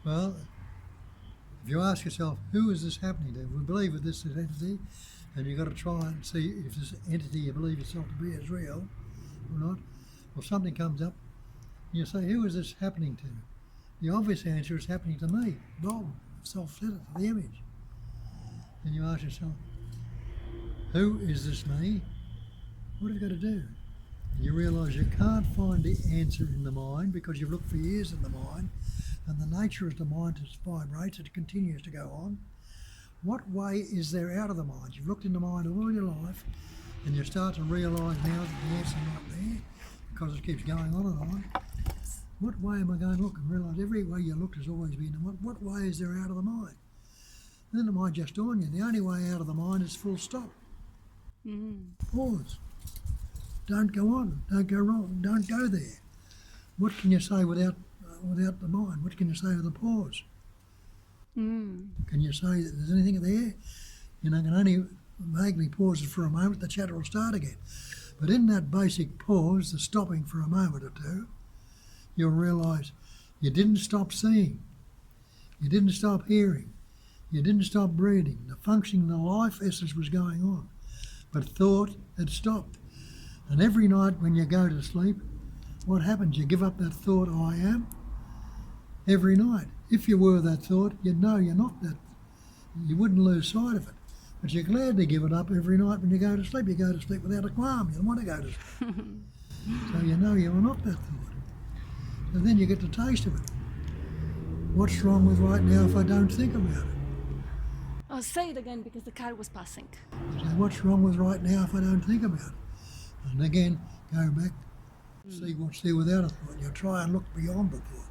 Well, if you ask yourself, who is this happening to? We believe with this entity, and you've got to try and see if this entity you believe yourself to be is real or not. Well, something comes up, and you say, who is this happening to? The obvious answer is happening to me, Bob, self-centered, the image. And you ask yourself, who is this me? What have you got to do? And you realise you can't find the answer in the mind because you've looked for years in the mind, and the nature of the mind is vibrates, it continues to go on. What way is there out of the mind? You've looked in the mind all your life, and you start to realise now that the answer's not there because it keeps going on and on. What way am I going to look and realise every way you looked has always been what way is there out of the mind? And then the mind just dawned you, the only way out of the mind is full stop. Pause. Don't go on, don't go wrong, don't go there. What can you say without the mind? What can you say with a pause? Can you say that there's anything there? You know, can only vaguely pause it for a moment, the chatter will start again. But in that basic pause, the stopping for a moment or two, you'll realise you didn't stop seeing, you didn't stop hearing, you didn't stop breathing. The functioning, the life essence was going on, but thought had stopped. And every night when you go to sleep, what happens? You give up that thought, I am, every night. If you were that thought, you'd know you're not that. You wouldn't lose sight of it. But you're glad to give it up every night when you go to sleep. You go to sleep without a qualm. You don't want to go to sleep. So you know you're not that thought. And then you get the taste of it. What's wrong with right now if I don't think about it? I'll say it again because the car was passing. So what's wrong with right now if I don't think about it? And again, go back, see what's there without a thought. You try and look beyond the thought.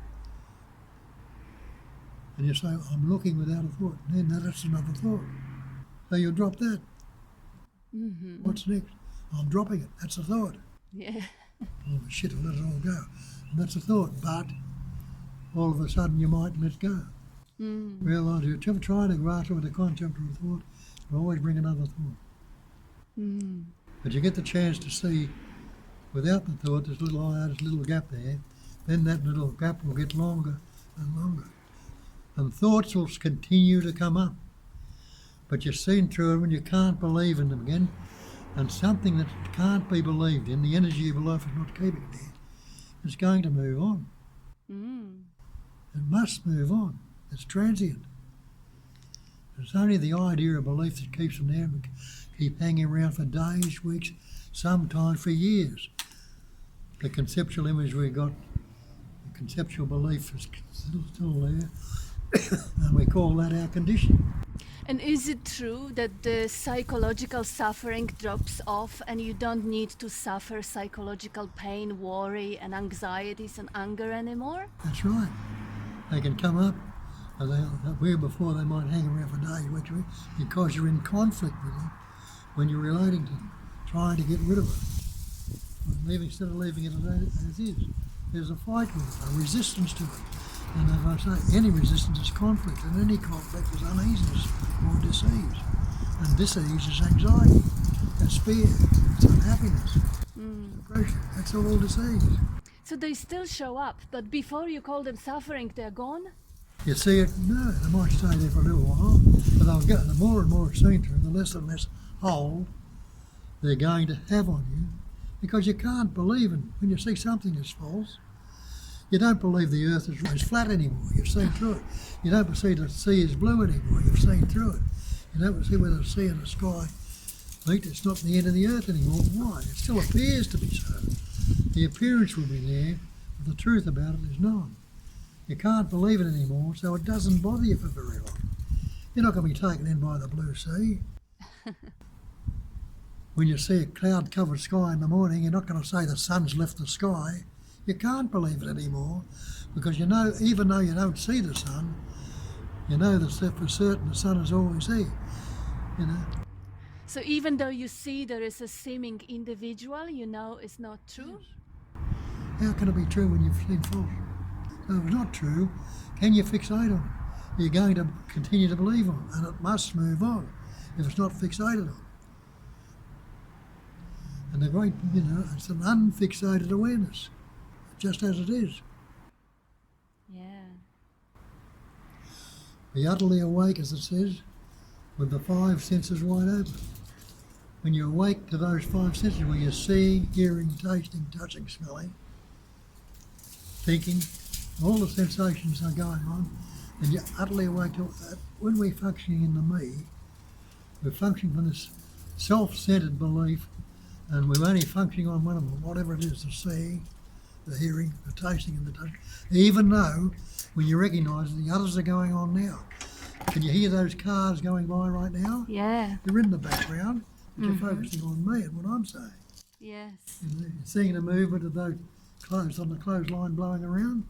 And you say, I'm looking without a thought. And then that's another thought. So you drop that. What's next? I'm dropping it. That's a thought. Yeah. Oh, shit, I'll let it all go. And that's a thought. But all of a sudden you might let go. Realise you're trying to grasp with the concept of a thought, but always bring another thought. But you get the chance to see, without the thought, this little gap there, then that little gap will get longer and longer. And thoughts will continue to come up. But you've seen through it when you can't believe in them again, and something that can't be believed in, the energy of life is not keeping it there, is going to move on. It must move on. It's transient. It's only the idea of belief that keeps them there and keep hanging around for days, weeks, sometimes for years. The conceptual image we got, the conceptual belief is still there, and we call that our conditioning. And is it true that the psychological suffering drops off and you don't need to suffer psychological pain, worry and anxieties and anger anymore? That's right. They can come up, where before they might hang around for days, weeks, because you're in conflict with them when you're relating to them, trying to get rid of it. Instead of leaving it as is. There's a fight with it, a resistance to it. And as I say, any resistance is conflict, and any conflict is uneasiness or disease. And disease is anxiety, it's fear, it's unhappiness, depression. That's all disease. So they still show up, but before you call them suffering, they're gone? You see it, no, they might stay there for a little while, but they'll get, the more and more it's seen through, the less and less hold they're going to have on you, because you can't believe in, when you see something that's false, you don't believe the earth is flat anymore. You've seen through it. You don't see the sea is blue anymore. You've seen through it. You don't see where the sea and the sky meet. It's not the end of the earth anymore. Why? It still appears to be so. The appearance will be there, but the truth about it is none. You can't believe it anymore, so it doesn't bother you for very long. You're not going to be taken in by the blue sea. When you see a cloud-covered sky in the morning, you're not going to say the sun's left the sky. You can't believe it anymore, because you know, even though you don't see the sun, you know that for certain the sun is always there, you know. So even though you see there is a seeming individual, you know it's not true? How can it be true when you've seen false? So if it's not true, can you fixate on it? You're going to continue to believe on it, and it must move on if it's not fixated on. And the great, you know, it's an unfixated awareness, just as it is. Yeah. Be utterly awake, as it says, with the five senses wide open. When you're awake to those five senses, where you're seeing, hearing, tasting, touching, smelling, thinking, all the sensations are going on, and you're utterly awake to that. When we're functioning in the me, we're functioning from this self-centered belief, and we're only functioning on one of them, whatever it is, the seeing, the hearing, the tasting and the touching, even though when you recognise the others are going on now. Can you hear those cars going by right now? Yeah. They're in the background, but you're focusing on me and what I'm saying. Yes. You're seeing the movement of those clothes on the clothesline blowing around.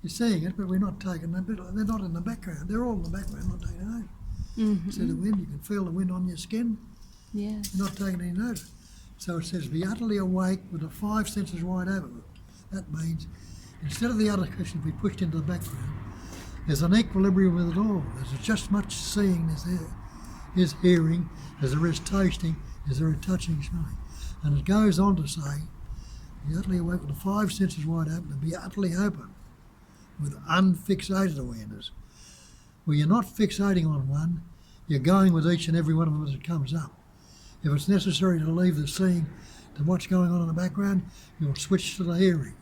You're seeing it, but we're not taking them. They're not in the background. They're all in the background, not taking notice. Mm-hmm. See the wind, you can feel the wind on your skin. Yes. You're not taking any notice. So it says, be utterly awake with the five senses wide open. That means, instead of the other questions be pushed into the background, there's an equilibrium with it all. There's just as much seeing as there is hearing, as there is tasting, as there is touching, smelling. And it goes on to say, be utterly awake with the five senses wide open and be utterly open with unfixated awareness. Where you're not fixating on one, you're going with each and every one of them as it comes up. If it's necessary to leave the seeing to what's going on in the background, you'll switch to the hearing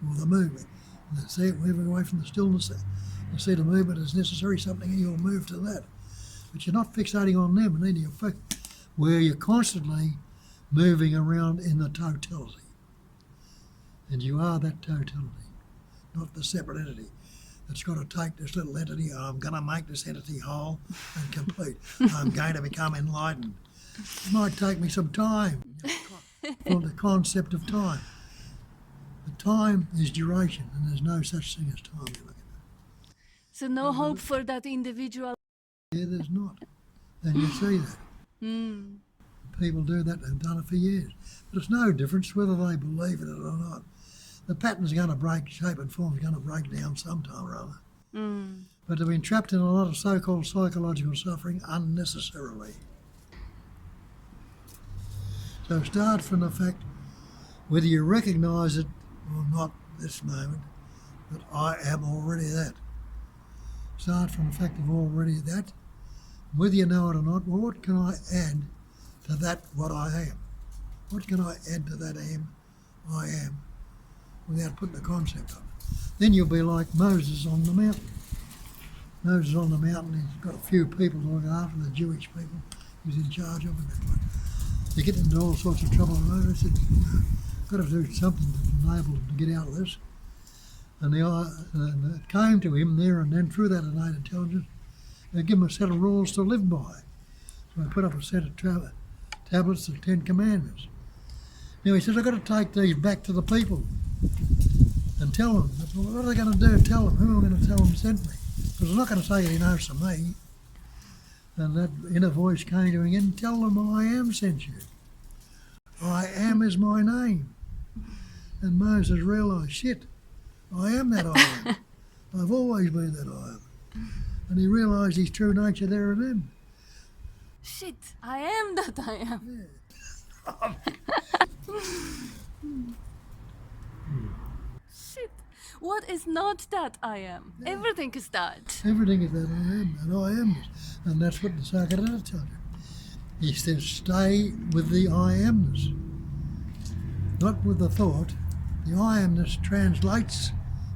or the movement. And see it moving away from the stillness. You see the movement is necessary, something, and you'll move to that. But you're not fixating on them, and then where you're constantly moving around in the totality. And you are that totality, not the separate entity that's got to take this little entity. I'm going to make this entity whole and complete. I'm going to become enlightened. It might take me some time. Called the concept of time. The time is duration, and there's no such thing as time. You're looking at. So no hope for that individual. Yeah, there's not. And you see that. People do that and have done it for years. But it's no difference whether they believe in it or not. The pattern's going to break, shape and form is going to break down sometime or other. But they've been trapped in a lot of so-called psychological suffering unnecessarily. So start from the fact, whether you recognise it or not this moment, that I am already that. Start from the fact of already that. Whether you know it or not, well, what can I add to that what I am? What can I add to that I am, without putting a concept on it? Then you'll be like Moses on the mountain. Moses on the mountain, he's got a few people to look after, the Jewish people he's in charge of. And they get into all sorts of trouble. And Moses said, got to do something to enable them to get out of this. And it came to him there and then through that innate intelligence, they give him a set of rules to live by. So I put up a set of tablets of 10 Commandments. Now he says, I've got to take these back to the people and tell them. Well, what are they going to do? Tell them. Who am I going to tell them sent me? Because I'm not going to say he knows from me. And that inner voice came to him again, tell them I am sent you. I am is my name. And Moses realised, shit, I am that I am. I've always been that I am. And he realised his true nature there and then. Shit, I am that I am. Yeah. Shit, what is not that I am? Yeah. Everything is that. Everything is that I am, and I am. And that's what the Psychedelic tells you. He says, stay with the I amness, not with the thought. The I amness translates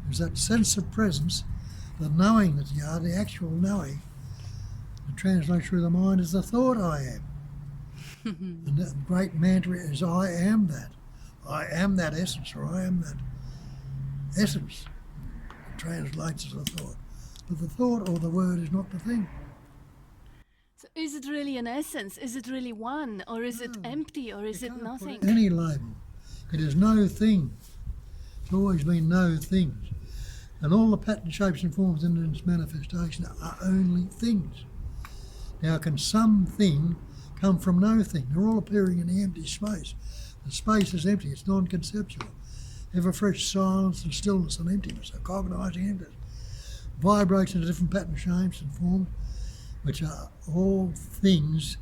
as that sense of presence, the knowing that you are, the actual knowing. It translates through the mind as the thought I am. And that great mantra is I am that. I am that essence, or I am that essence. It translates as a thought. But the thought or the word is not the thing. So is it really an essence? Is it really one? Or is it empty? Or is it Put nothing? any label. It is no thing. It's always been no things. And all the pattern shapes and forms in its manifestation are only things. Now, can something come from no thing? They're all appearing in the empty space. The space is empty, it's non-conceptual. Ever fresh silence and stillness and emptiness, a cognising emptiness, vibrates into different pattern shapes and forms, which are all things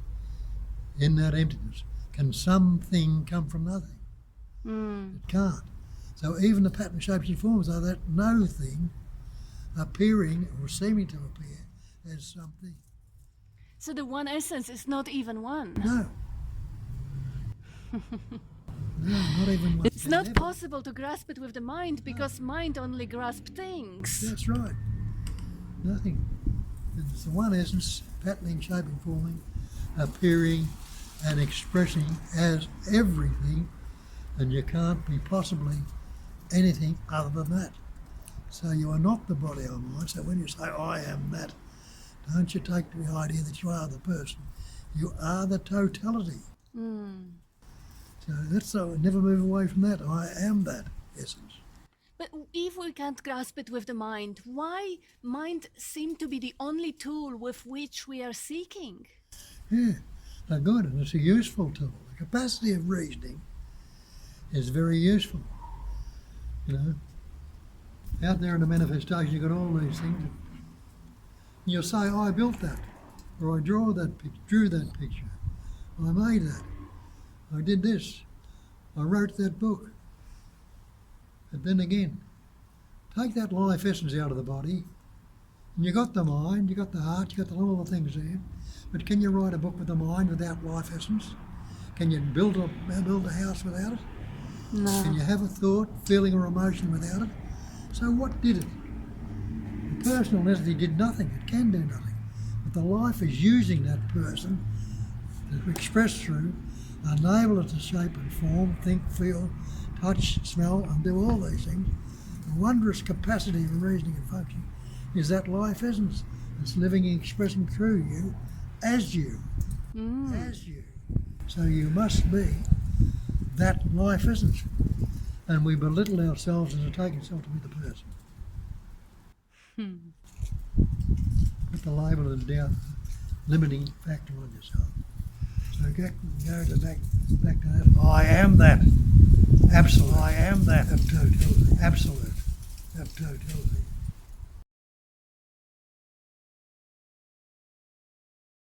in that emptiness. Can something come from nothing? It can't. So even the pattern shapes and forms are that no thing appearing or seeming to appear as something. So the one essence is not even one. No. No, not even one. It's not possible to grasp it with the mind because mind only grasps things. That's right. Nothing. It's the one essence, patterning, shaping, forming, appearing and expressing as everything, and you can't be possibly anything other than that. So you are not the body or mind. So when you say, I am that, don't you take the idea that you are the person. You are the totality. So that's so never move away from that. I am that essence. But if we can't grasp it with the mind, why mind seem to be the only tool with which we are seeking? Yeah, they're good, and it's a useful tool. The capacity of reasoning is very useful. You know, out there in the manifestation, you've got all these things. And you'll say, I built that, or I drew that picture, I made that, I did this, I wrote that book. But then again, take that life essence out of the body, and you got the mind, you got the heart, you got all the things there. But can you write a book with the mind without life essence? Can you build a house without it? No. Can you have a thought, feeling, or emotion without it? So what did it? The personal entity did nothing. It can do nothing. But the life is using that person to express through, enable it to shape and form, think, feel, touch, smell, and do all these things. The wondrous capacity of reasoning and function is that life essence that's living and expressing through you as you. As you. So you must be that life essence. And we belittle ourselves and take ourselves to be the person. Put the label of doubt, limiting factor on yourself. So go to back to that. I am that. Absolute. I am that. Of totality. Absolute. Of totality.